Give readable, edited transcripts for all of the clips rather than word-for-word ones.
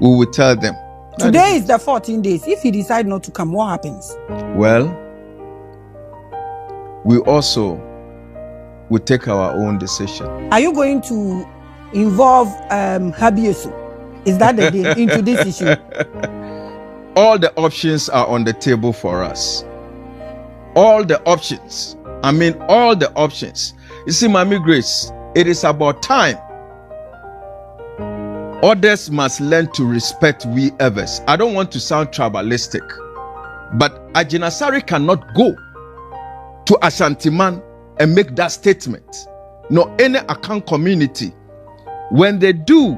we will tell them. Today is the 14 days. If he decide not to come, what happens? Well, we also will take our own decision. Are you going to involve Habiesu? Is that the deal into this issue? All the options are on the table for us. All the options. I mean, all the options. You see, Mami Grace, it is about time. Others must learn to respect we others. I don't want to sound tribalistic, but Agyin Asare cannot go to Ashantiman and make that statement. No any account community. When they do,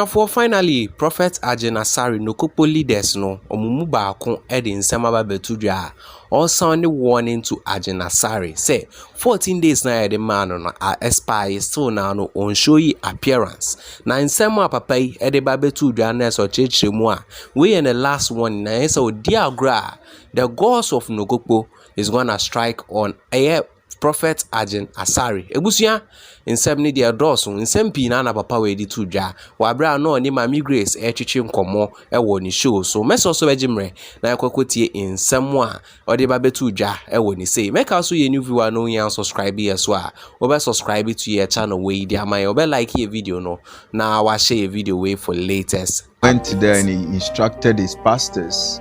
for finally, Prophet Agyin Asare Nogokpo leaders no omumu baako edi nsɛm aba betudwa all sounding warning to Agyin Asare say 14 days na the man no expire still now no on show yi appearance na nsɛm a papa yi edi ba betudwa na so chechire mu a we in the last one na so dear gra the gods of Nogokpo is gonna strike on a Prophet Agyin Asare ebusia nsɛm ni de adoso nsɛm pi na papa we di tudwa wa bra no ni Mami Grace etwetwe nkomo ewo ni show so meso so begimre na yakwakotie nsɛm a ode ba betudwa ewo ni say make also ye new viewer no yan subscribe here so a obe subscribe to your channel we di amay obe like your video no na wa share your video way for latest. Went there and he instructed his pastors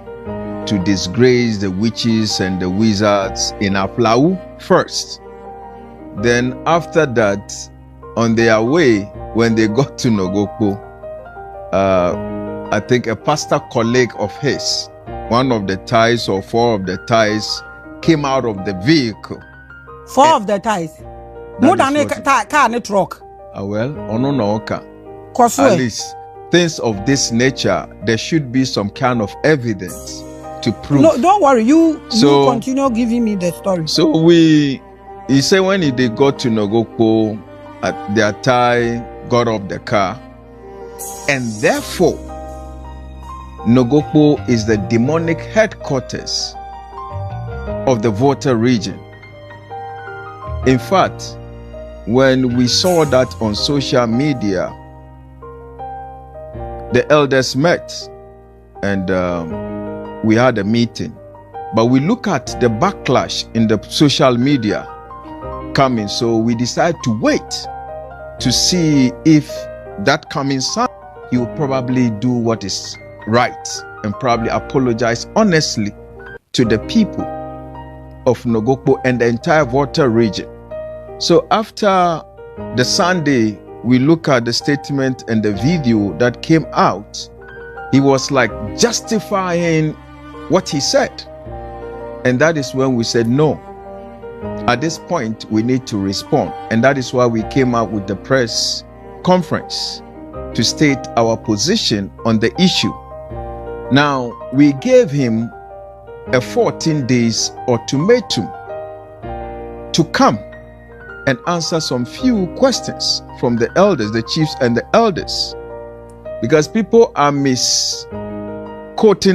to disgrace the witches and the wizards in Aflau first. Then after that, on their way, when they got to Nogokpo, I think a pastor colleague of his, one of the ties or four of the ties, came out of the vehicle. Four of the ties? More than a car and a truck. Well, at least things of this nature, there should be some kind of evidence to prove. No, don't worry. You continue giving me the story. So he said when they got to Nogokpo, their tie got off the car, and therefore Nogokpo is the demonic headquarters of the Volta region. In fact, when we saw that on social media, the elders met and we had a meeting. But we look at the backlash in the social media coming, so we decided to wait to see if that coming son, he will probably do what is right and probably apologize honestly to the people of Nogokpo and the entire Volta region. So after the Sunday, we look at the statement and the video that came out. He was like justifying what he said. And that is when we said, no, at this point, we need to respond. And that is why we came out with the press conference to state our position on the issue. Now, we gave him a 14 days ultimatum to come and answer some few questions from the elders, the chiefs and the elders. Because people are misquoting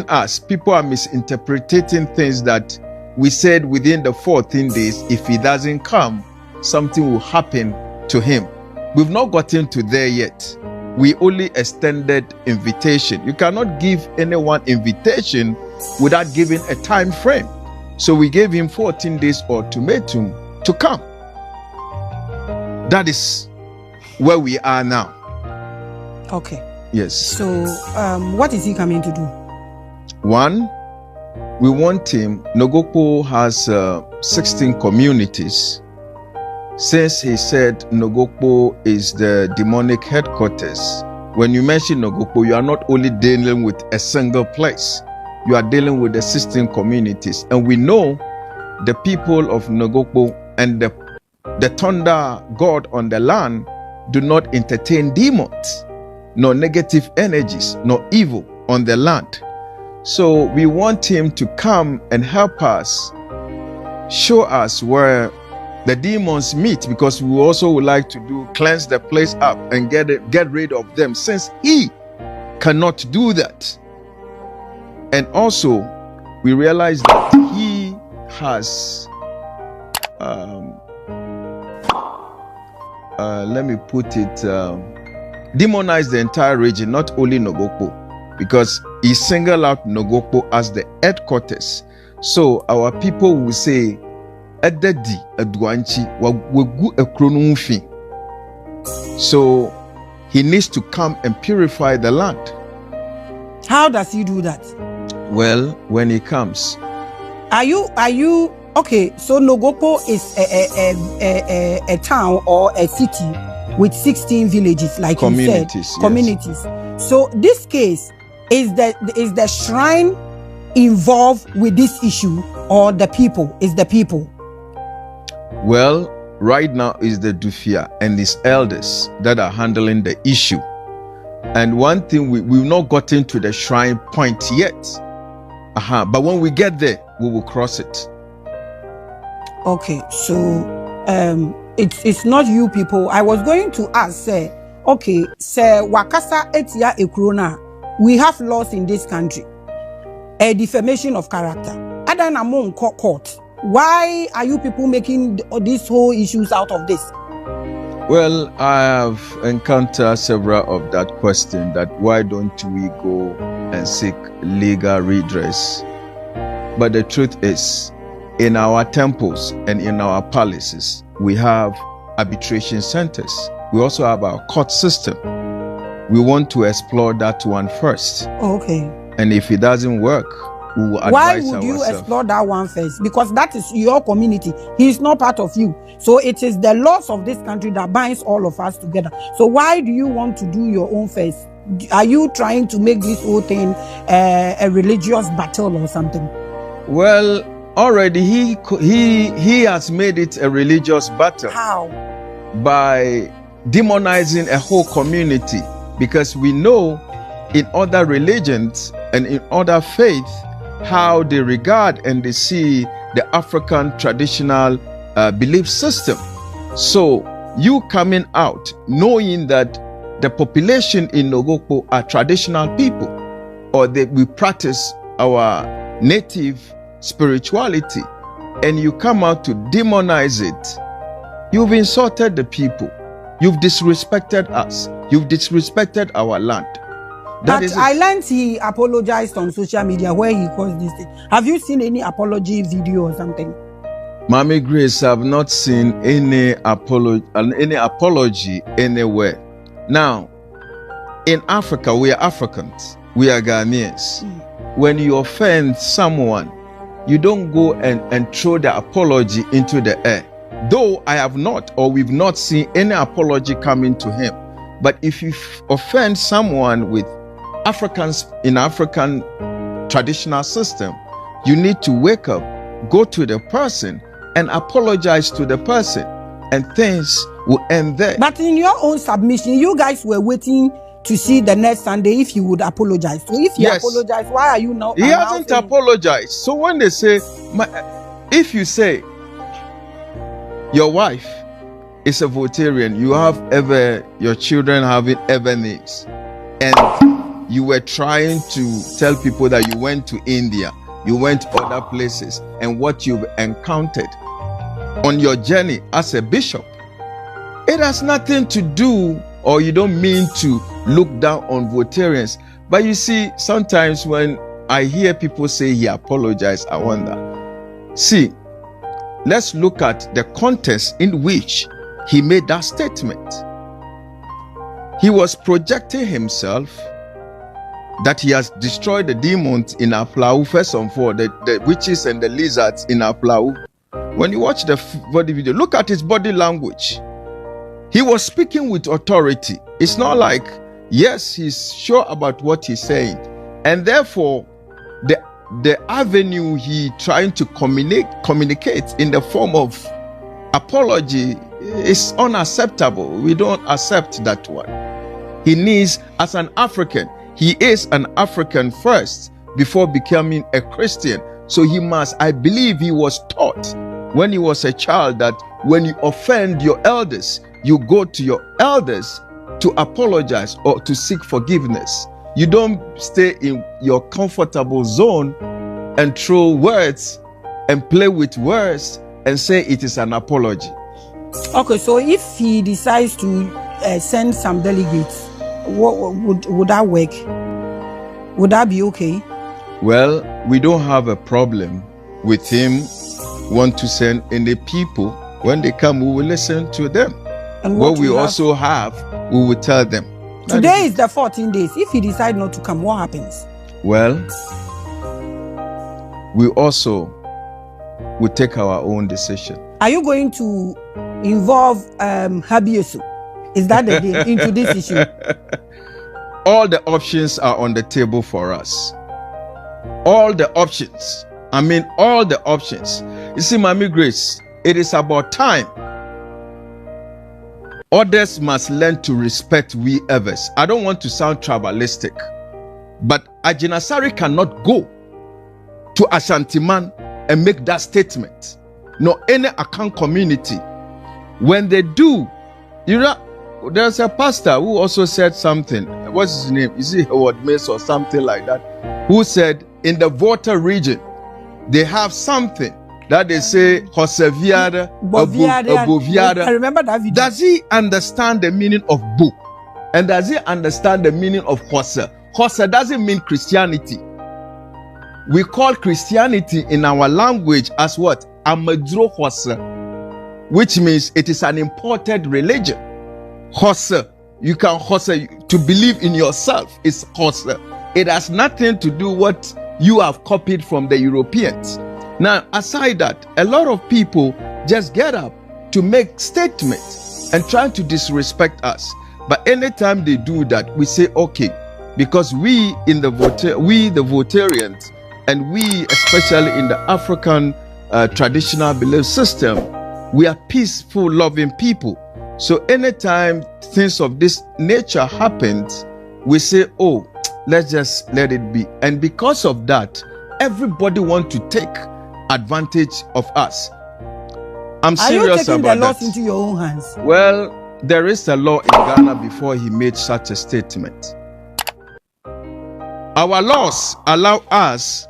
us. People are misinterpreting things that we said within the 14 days, if he doesn't come, something will happen to him. We've not gotten to there yet. We only extended invitation. You cannot give anyone invitation without giving a time frame. So we gave him 14 days ultimatum to come. That is where we are now. Okay. Yes. So what is he coming to do? One, we want him. Nogokpo has 16 communities. Since he said Nogokpo is the demonic headquarters, when you mention Nogokpo, you are not only dealing with a single place, you are dealing with the 16 communities. And we know the people of Nogokpo and the thunder god on the land do not entertain demons, nor negative energies, nor evil on the land. So we want him to come and help us, show us where the demons meet, because we also would like to cleanse the place up and get rid of them, since he cannot do that. And also we realize that he has let me put it, demonized the entire region, not only Nogokpo. because he singled out Nogokpo as the headquarters. So our people will say, Ededi Aduanchi wagu ekronumfi. So he needs to come and purify the land. How does he do that? Well, when he comes. Are you okay? So Nogokpo is a town or a city with 16 villages, like communities, you said, communities. So this case is the shrine involved with this issue, or the people? Is the people? Well, right now is the Dufia and his elders that are handling the issue. And one thing, we've not gotten to the shrine point yet. But when we get there, we will cross it. Okay, so it's not you people. I was going to ask, okay, Wakasa etia ekrona. We have laws in this country. A defamation of character. Adan among court. Why are you people making these whole issues out of this? Well, I have encountered several of that question, that why don't we go and seek legal redress? But the truth is, in our temples and in our palaces, we have arbitration centers. We also have our court system. We want to explore that one first. Okay. And if it doesn't work, we will advise Why would you ourselves. explore that one first? Because that is your community. He is not part of you. So it is the laws of this country that binds all of us together. So why do you want to do your own first? Are you trying to make this whole thing a religious battle or something? Well, already he has made it a religious battle. How? By demonizing a whole community. Because we know in other religions and in other faiths how they regard and they see the African traditional belief system. So you coming out knowing that the population in Nogokpo are traditional people, or that we practice our native spirituality, and you come out to demonize it, you've insulted the people. You've disrespected us. You've disrespected our land. But I learned he apologized on social media where he caused this thing. Have you seen any apology video or something? Mami Grace, I've not seen any apology anywhere. Now, in Africa, we are Africans. We are Ghanaians. When you offend someone, you don't go and throw the apology into the air. Though I have not, or we've not seen any apology coming to him. But if you offend someone with Africans in African traditional system, you need to wake up, go to the person and apologize to the person, and things will end there. But in your own submission, you guys were waiting to see the next Sunday if you would apologize. So if you apologize, why are you now? He hasn't apologized. So when they say, if you say your wife is a Voltarian, you have your children having ever names, and you were trying to tell people that you went to India, you went to other places, and what you've encountered on your journey as a bishop, it has nothing to do, or you don't mean to look down on Voltarians. But you see, sometimes when I hear people say he apologized, I wonder. See, let's look at the context in which he made that statement. He was projecting himself that he has destroyed the demons in Aflau, first and foremost, the witches and the lizards in Aflau. When you watch the body video, look at his body language. He was speaking with authority. It's not like, yes, he's sure about what he's saying. And therefore, the avenue he trying to communicate in the form of apology is unacceptable. We don't accept that one. He needs, as an African, he is an African first before becoming a Christian. So he must, I believe he was taught when he was a child that when you offend your elders, you go to your elders to apologize or to seek forgiveness. You don't stay in your comfortable zone and throw words and play with words and say it is an apology. Okay, so if he decides to send some delegates, what would that work? Would that be okay? Well, we don't have a problem with him want to send any people. When they come, we will listen to them. And what we also have, we will tell them. Today is the 14 days. If he decides not to come, what happens? Well, we also will take our own decision. Are you going to involve Habiesu? Is that the deal into this issue? All the options are on the table for us. All the options. I mean, all the options. You see, Mami Grace, it is about time. Others must learn to respect we others. I don't want to sound tribalistic, but Agyin Asare cannot go to Ashantiman and make that statement. No, any Akan community. When they do, you know, there's a pastor who also said something. What's his name? Is it Howard Mace or something like that? Who said in the Volta region, they have something that they say Hoseviada, Boviada. I remember that video. Does he understand the meaning of Bo? And does he understand the meaning of Hose? Hose doesn't mean Christianity. We call Christianity in our language as what? Amadro Hose, which means it is an imported religion. Hose, you can Hose, to believe in yourself is Hose. It has nothing to do what you have copied from the Europeans. Now, aside that, a lot of people just get up to make statements and try to disrespect us. But anytime they do that, we say, okay, because we the Votarians, and we especially in the African traditional belief system, we are peaceful, loving people. So anytime things of this nature happens, we say, oh, let's just let it be. And because of that, everybody wants to take advantage of us. I'm serious about that. Are you taking the laws into your own hands? Well, there is a law in Ghana before he made such a statement. Our laws allow us,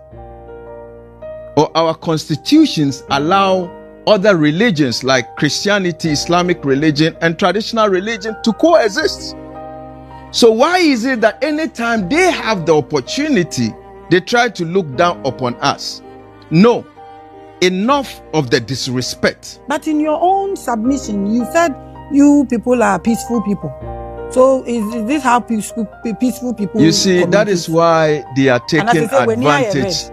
or our constitutions allow other religions like Christianity, Islamic religion, and traditional religion to coexist. So why is it that anytime they have the opportunity, they try to look down upon us? No. Enough of the disrespect. But in your own submission, you said you people are peaceful people. So is this how peaceful people? You see, that is why they are taking advantage.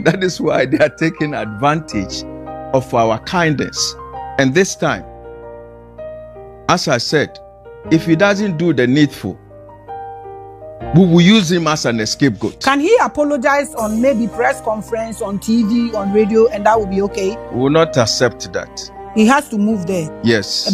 That is why they are taking advantage of our kindness. And this time, as I said, if he doesn't do the needful, we will use him as an scapegoat. Can he apologize on maybe press conference, on TV, on radio, and that will be okay? We will not accept that. He has to move there. Yes.